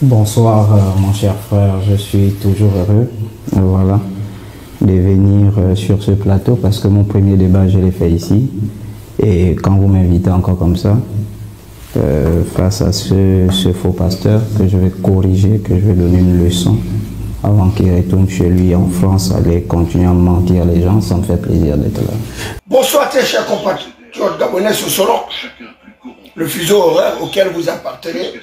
Bonsoir mon cher frère, je suis toujours heureux voilà, de venir sur ce plateau parce que mon premier débat je l'ai fait ici et quand vous m'invitez encore comme ça face à ce faux pasteur que je vais corriger, que je vais donner une leçon avant qu'il retourne chez lui en France, aller continuer à mentir les gens, ça me fait plaisir d'être là. Bonsoir très chers compatriotes gabonais sur Solon, le fuseau horaire auquel vous appartenez.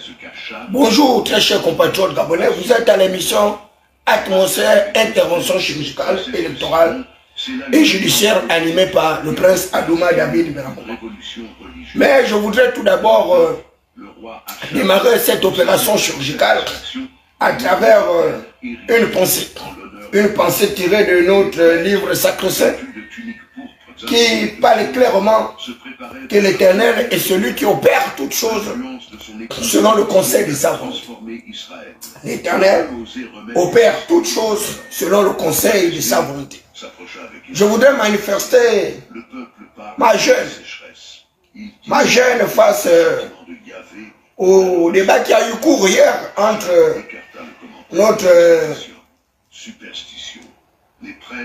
Bonjour très chers compatriotes gabonais, vous êtes à l'émission Atmosphère, intervention chirurgicale, électorale et judiciaire animée par le prince Adouma David Berabou. Mais je voudrais tout d'abord démarrer cette opération chirurgicale à travers une pensée tirée de notre livre sacro-saint qui parle clairement que l'Éternel est celui qui opère toutes choses selon le conseil de sa volonté. L'Éternel opère toutes choses selon le conseil de sa volonté. Je voudrais manifester ma gêne face au débat qui a eu cours hier entre notre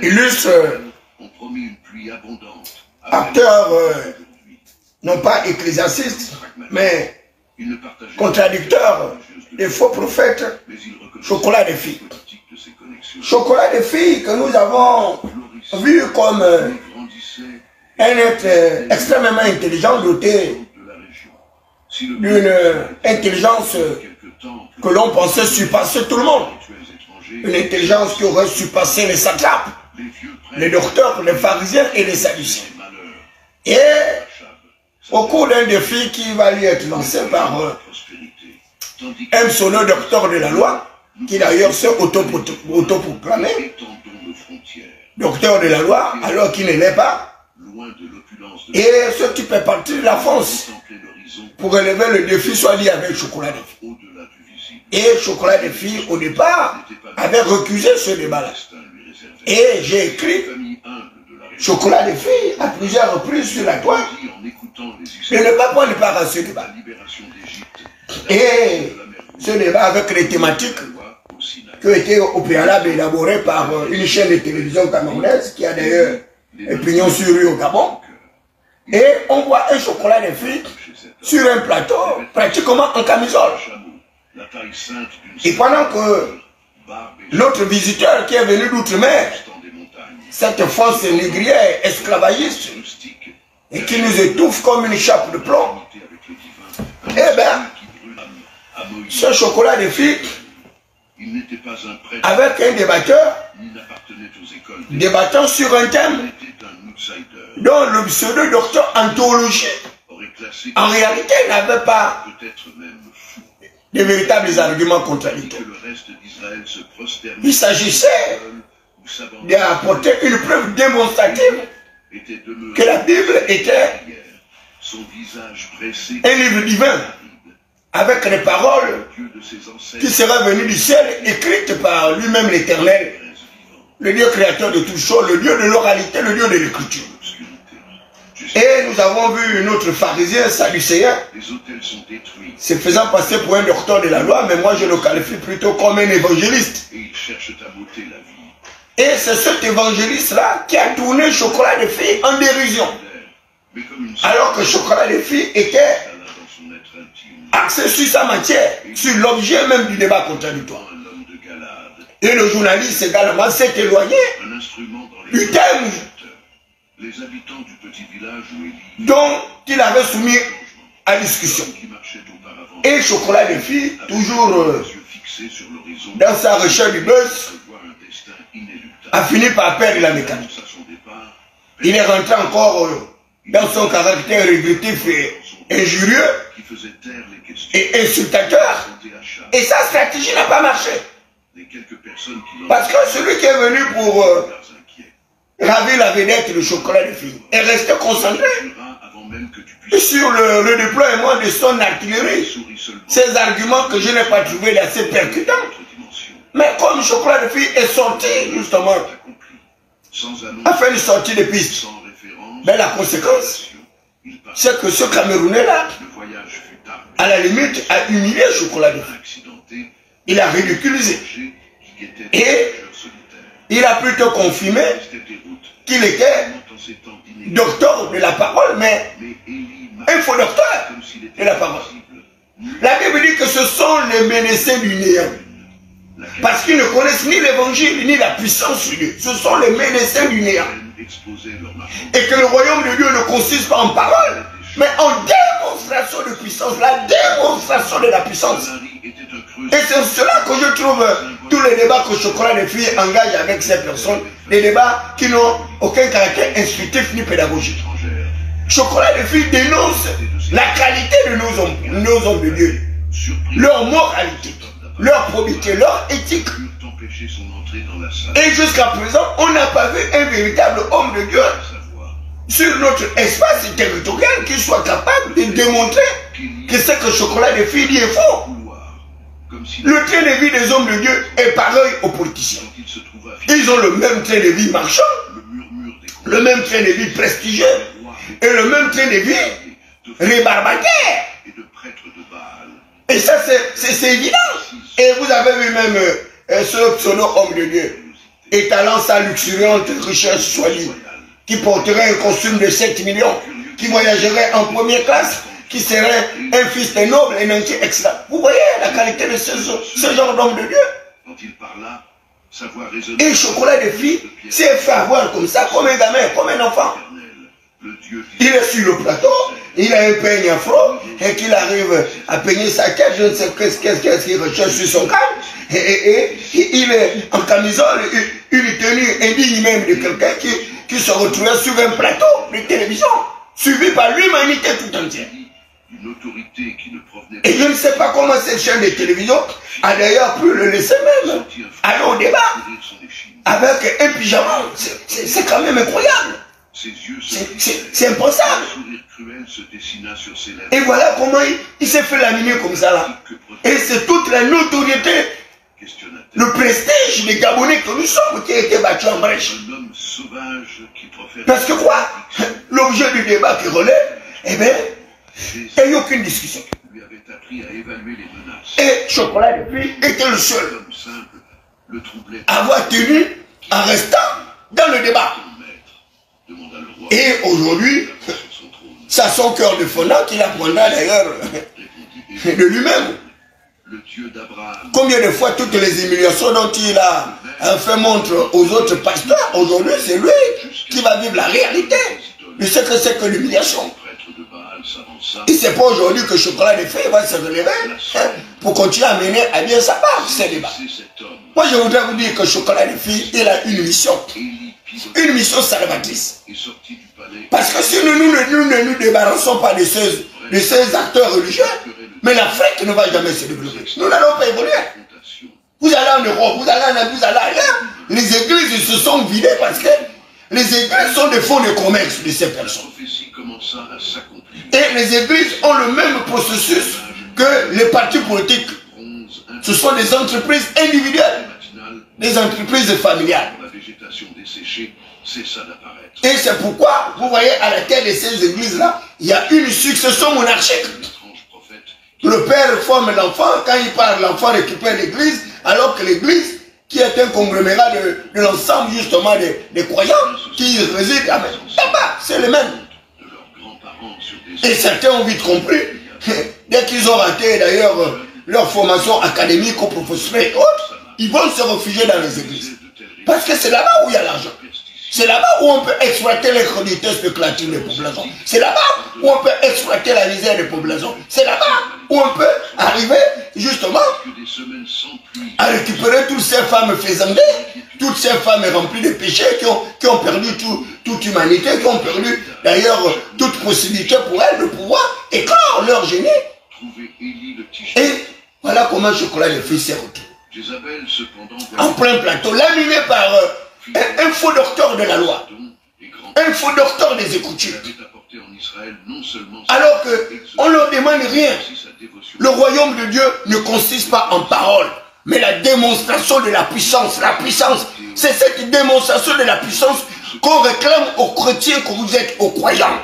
illustre acteur, non pas ecclésiaste, mais contradicteur des faux prophètes, Chocolat des filles. Chocolat des filles que nous avons vu comme un être extrêmement intelligent, doté d'une intelligence que l'on pensait surpasser tout le monde. Une intelligence qui aurait surpassé les satrapes, les docteurs, les pharisiens et les sadducéens. Et au cours d'un défi qui va lui être lancé par un pseudo docteur de la loi, qui d'ailleurs s'est autoproclamé docteur de la loi, alors qu'il ne l'est pas. Et ce type est parti de la France pour relever le défi, soit lié avec Chocolat des filles. Et Chocolat des filles, au départ, avait recusé ce débat-là. Et j'ai écrit Chocolat des filles à plusieurs reprises sur la toile de ne pas prendre part à ce débat. Et ce débat avec les thématiques qui ont été au préalable élaborées par une chaîne de télévision camerounaise qui a d'ailleurs un pignon sur rue au Gabon. Et on voit un Chocolat des filles sur un plateau pratiquement en camisole. Et pendant que notre visiteur qui est venu d'outre-mer, cette force négrière esclavagiste et qui nous étouffe comme une chape de plomb, eh bien, ce Chocolat des filles, avec un débatteur, débattant sur un thème dont le pseudo-docteur en théologie, en réalité, n'avait pas de véritables arguments contradictoires. Il s'agissait d'apporter une preuve démonstrative que la Bible était un livre divin avec les paroles qui seraient venues du ciel, écrites par lui-même l'Éternel, le Dieu créateur de toutes choses, le Dieu de l'oralité, le Dieu de l'écriture. Et nous avons vu notre pharisien sadducéen se faisant passer pour un docteur de la loi, mais moi je le qualifie plutôt comme un évangéliste. Et c'est cet évangéliste-là qui a tourné Chocolat des filles en dérision. Alors que Chocolat des filles était axé sur sa matière, sur l'objet même du débat contradictoire. Et le journaliste également s'est éloigné du thème dont il avait soumis à discussion. Et Chocolat des filles, toujours dans sa recherche du buzz, a fini par perdre la mécanique. Il est rentré encore dans son caractère régrettif et injurieux et insultateur. Et sa stratégie n'a pas marché. Parce que celui qui est venu pour ravir la vedette de Chocolat des filles est resté concentré sur le déploiement de son artillerie. Ces arguments que je n'ai pas trouvé assez percutants. Mais comme Chocolat des filles est sorti justement a fait une sortie de piste, mais la conséquence c'est que ce Camerounais là, à la limite, a humilié Chocolat des filles. il a ridiculisé. Et il a plutôt confirmé qu'il était docteur de la parole, mais un faux docteur de la parole. La Bible dit que ce sont les médecins du néant. Parce qu'ils ne connaissent ni l'évangile, ni la puissance de Dieu. Ce sont les médecins du néant. Et que le royaume de Dieu ne consiste pas en parole, mais en démonstration de puissance. La démonstration de la puissance. Et c'est cela que je trouve tous les débats que Chocolat des filles engage avec ces personnes, des débats qui n'ont aucun caractère instructif ni pédagogique. Chocolat des filles dénonce la qualité de nos hommes de Dieu, leur moralité, leur probité, leur éthique. Et jusqu'à présent, on n'a pas vu un véritable homme de Dieu sur notre espace territorial qui soit capable de démontrer que ce que Chocolat des filles dit est faux. Le train de vie des hommes de Dieu est pareil aux politiciens. Ils ont le même train de vie marchand, le même train de vie prestigieux et le même train de vie rébarbataire. Et ça, c'est évident. Et vous avez vu même ce pseudo-homme de Dieu étalant sa luxuriante richesse soignée, qui porterait un costume de 7 millions, qui voyagerait en première classe, qui serait un fils de noble, un entier excellent. Vous voyez la qualité de ce genre d'homme de Dieu. Et Chocolat des filles s'est fait avoir comme ça, comme un gamin, comme un enfant. Il est sur le plateau, il a un peigne afro, et qu'il arrive à peigner sa tête, je ne sais qu'est-ce qu'il recherche sur son crâne, et il est en camisole, une tenue indigne même de quelqu'un qui se retrouvait sur un plateau de télévision, suivi par l'humanité tout entière. Et je ne sais pas comment cette chaîne de télévision a d'ailleurs pu le laisser même aller au débat avec un pyjama. C'est quand même incroyable. C'est impensable. Et voilà comment il s'est fait laminer comme ça là. Et c'est toute la notoriété, le prestige des Gabonais que nous sommes qui a été battu en brèche. Parce que quoi? L'objet du débat qui relève, eh bien, il n'y a eu aucune discussion. Et Chocolat depuis était le seul à avoir tenu en restant dans le débat. Et aujourd'hui, ça son cœur de fondant qu'il apprendra d'ailleurs de lui-même. Combien de fois toutes les humiliations dont il a fait montre aux autres pasteurs, aujourd'hui c'est lui qui va vivre la réalité. Il sait que c'est que l'humiliation. Et c'est pas aujourd'hui que Chocolat des filles va se relever pour continuer à mener à bien sa part ces débats. Moi je voudrais vous dire que Chocolat des filles, il a une mission salvatrice. Parce que si nous ne nous débarrassons pas de ces acteurs religieux, mais l'Afrique ne va jamais se développer. Nous n'allons pas évoluer. Vous allez en Europe, vous allez en Afrique, vous allez ailleurs. Les églises se sont vidées parce que les églises sont des fonds de commerce de ces personnes. Et les églises ont le même processus que les partis politiques. Ce sont des entreprises individuelles, des entreprises familiales. Et c'est pourquoi, vous voyez, à la tête de ces églises-là, il y a une succession monarchique. Le père forme l'enfant, quand il part, l'enfant récupère l'église, alors que l'église, qui est un conglomérat de l'ensemble justement des croyants, qui résident là-bas, c'est les mêmes. Et certains ont vite compris, dès qu'ils ont raté d'ailleurs leur formation académique ou professionnelle et autres, ils vont se réfugier dans les églises. Parce que c'est là-bas où il y a l'argent. C'est là-bas où on peut exploiter les chroniqueurs spéculatifs des populations. C'est là-bas où on peut exploiter la misère des populations. C'est là-bas où on peut arriver justement à récupérer toutes ces femmes faisandées, toutes ces femmes remplies de péchés qui ont perdu toute humanité, qui ont perdu d'ailleurs toute possibilité pour elles de pouvoir éclore leur génie. Et voilà comment Chocolat des filles s'est retrouvé. En plein plateau, laminé par un faux docteur de la loi, un faux docteur des Écritures. Alors qu'on ne leur demande rien. Le royaume de Dieu ne consiste pas en parole, mais la démonstration de la puissance. La puissance, c'est cette démonstration de la puissance qu'on réclame aux chrétiens que vous êtes aux croyants.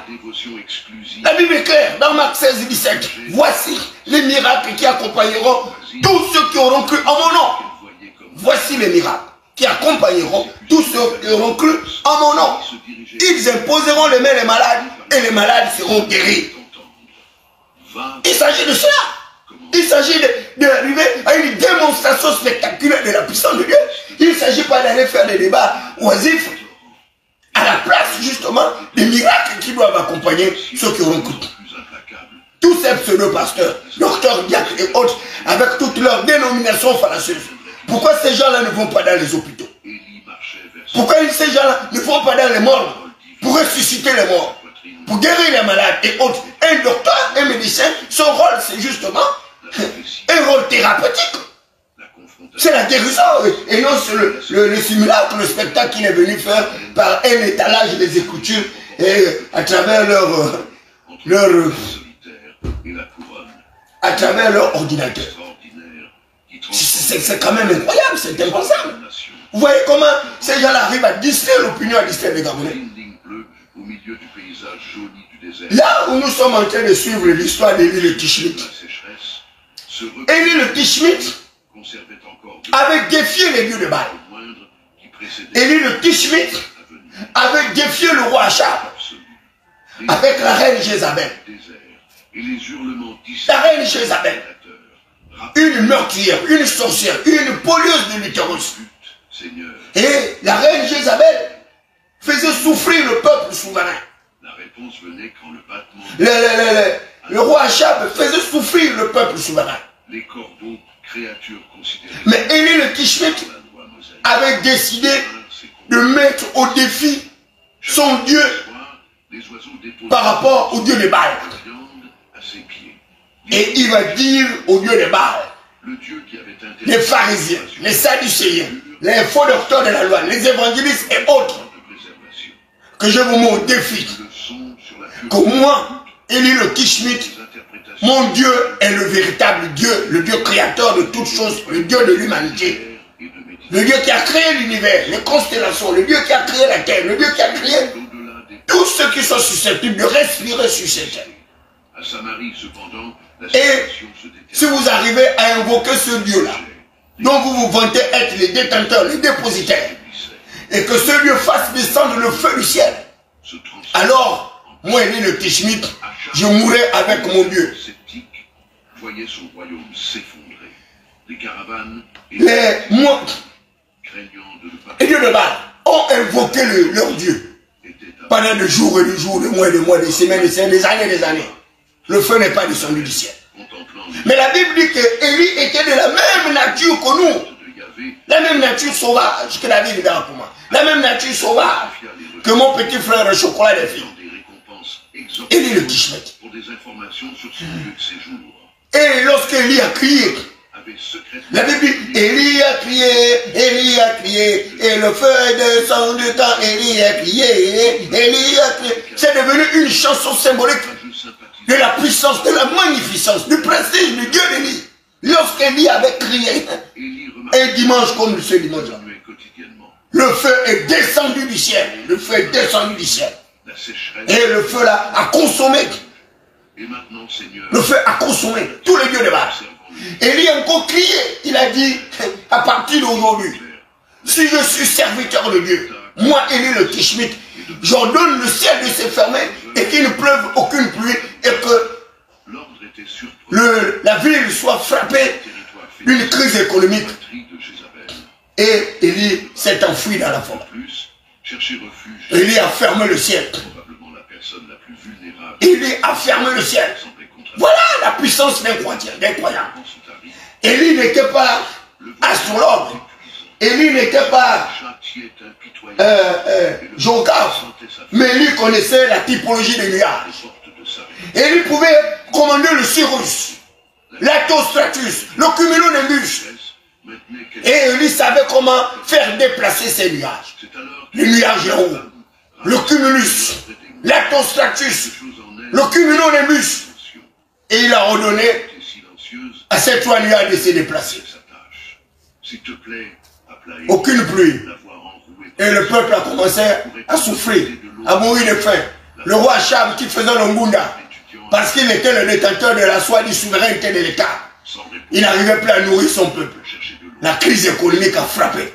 La Bible est claire, dans Marc 16, 17. Voici les miracles qui accompagneront tous ceux qui auront cru en mon nom. Voici les miracles qui accompagneront tous ceux qui auront cru en mon nom. Ils imposeront les mains des malades et les malades seront guéris. Il s'agit de cela. Il s'agit d'arriver à une démonstration spectaculaire de la puissance de Dieu. Il ne s'agit pas d'aller faire des débats oisifs à la place justement des miracles qui doivent accompagner ceux qui auront cru. Tous ces pseudo-pasteurs, docteurs, diacres et autres, avec toutes leurs dénominations fallacieuses. Pourquoi ces gens-là ne vont pas dans les hôpitaux? Pourquoi ces gens-là ne vont pas dans les morts pour ressusciter les morts, pour guérir les malades et autres? Un docteur, un médecin, son rôle c'est justement un rôle thérapeutique. C'est la guérison et non le simulacre, le spectacle qu'il est venu faire par un étalage des Écritures et à travers à travers leur ordinateur. C'est quand même incroyable, c'est impensable. Vous voyez comment ces gens-là arrivent à distraire l'opinion, à distraire les Gabonais. Là où nous sommes en train de suivre l'histoire d'Élie le Tishmite, Élie le Tishmite avait défié les dieux de Baal. Élie le Tishmite avait défié le roi Achab avec la reine Jézabel. La reine Jézabel, une meurtrière, une sorcière, une polieuse de l'utérus. Et la reine Jézabel faisait souffrir le peuple souverain. La réponse venait quand le battement... Le roi Achab faisait souffrir le peuple souverain. Les corbeaux, créatures considérées... Mais Élie le Tishmite avait décidé de mettre au défi son Dieu par rapport au Dieu de Baal. Et il va dire au Dieu de Baal, les pharisiens, les sadducéens, les faux docteurs de la loi, les évangélistes et autres, que je vous mets au défi, que moi, Élie le Tishmite, mon Dieu est le véritable Dieu, le Dieu créateur de toutes choses, le Dieu de l'humanité, le Dieu qui a créé l'univers, les constellations, le Dieu qui a créé la terre, le Dieu qui a créé tous ceux qui sont susceptibles de respirer sur cette terre. Et si vous arrivez à invoquer ce Dieu-là, dont vous vous vantez être les détenteurs, les dépositaires, et que ce Dieu fasse descendre le feu du ciel, alors, moi, Élie le Tishmite, je mourrai avec mon Dieu. Les dieux de Baal ont invoqué leur Dieu pendant des jours et des jours, des mois et des mois, des semaines, des années et des années. Le feu n'est pas descendu du ciel. Mais la Bible dit que Élie était de la même nature que nous. La même nature sauvage que la Bible dans moi. La même nature sauvage que mon petit frère le chocolat des filles. Élie le Tishmite. Et lorsqu'Élie a crié, la Bible dit, Élie a crié, et le feu est descendu quand Élie a crié, Élie a crié. C'est devenu une chanson symbolique de la puissance, de la magnificence, du prestige du Dieu d'Élie. Lorsqu'Élie avait crié, un dimanche comme ce dimanche-là, le feu est descendu du ciel. Le feu est descendu du ciel. Et le feu là a consommé. Le feu a consommé tous les dieux de Baal. Élie a encore crié. Il a dit, à partir d'aujourd'hui, si je suis serviteur de Dieu, moi, Élie le Tishmite, j'ordonne le ciel de se fermer et qu'il ne pleuve aucune pluie et que la ville soit frappée d'une crise économique. Et Élie s'est enfui dans la forêt. Élie a fermé le ciel. Élie a fermé le ciel. Voilà la puissance d'un croyant. Élie n'était pas astrologue. Élie n'était pas géographe. Mais Élie connaissait la typologie des nuages. Élie pouvait commander le Cyrus, l'Atostratus, le Cumulonimbus. Et Élie savait comment faire déplacer ces nuages. Le nuage en haut, le Cumulus, l'Atostratus, le Cumulonimbus. Et il a ordonné à ces trois nuages de se déplacer. Aucune pluie. Et le peuple a commencé à souffrir, à mourir de faim. Le roi Chab qui faisait l'Ongunda, parce qu'il était le détenteur de la soi-disant souveraineté de l'État, il n'arrivait plus à nourrir son peuple. La crise économique a frappé.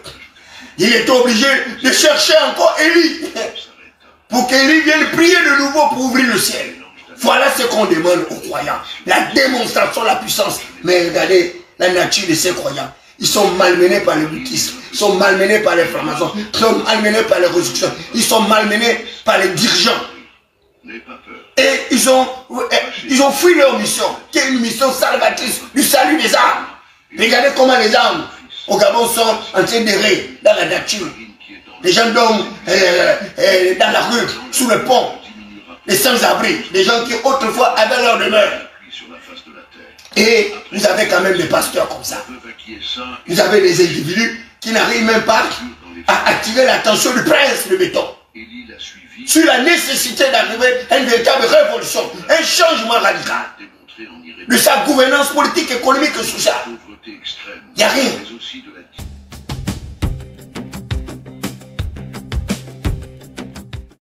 Il était obligé de chercher encore Élie, pour qu'Élie vienne prier de nouveau pour ouvrir le ciel. Voilà ce qu'on demande aux croyants. La démonstration de la puissance. Mais regardez la nature de ces croyants. Ils sont malmenés par le bouddhisme. Ils sont malmenés par les francs-maçons. Ils sont malmenés par les réductions. Ils sont malmenés par les dirigeants. Et ils ont fui leur mission, qui est une mission salvatrice, du salut des âmes. Regardez comment les âmes au Gabon sont en train d'errer dans la nature. Les gens dorment dans la rue, sous le pont, les sans-abri, les gens qui autrefois avaient leur demeure. Et vous avez quand même des pasteurs comme ça. Vous avez des individus qui n'arrivent même pas à attirer l'attention du prince de béton sur la nécessité d'arriver à une véritable révolution, un changement radical de sa gouvernance politique, économique et sociale. Il n'y a rien.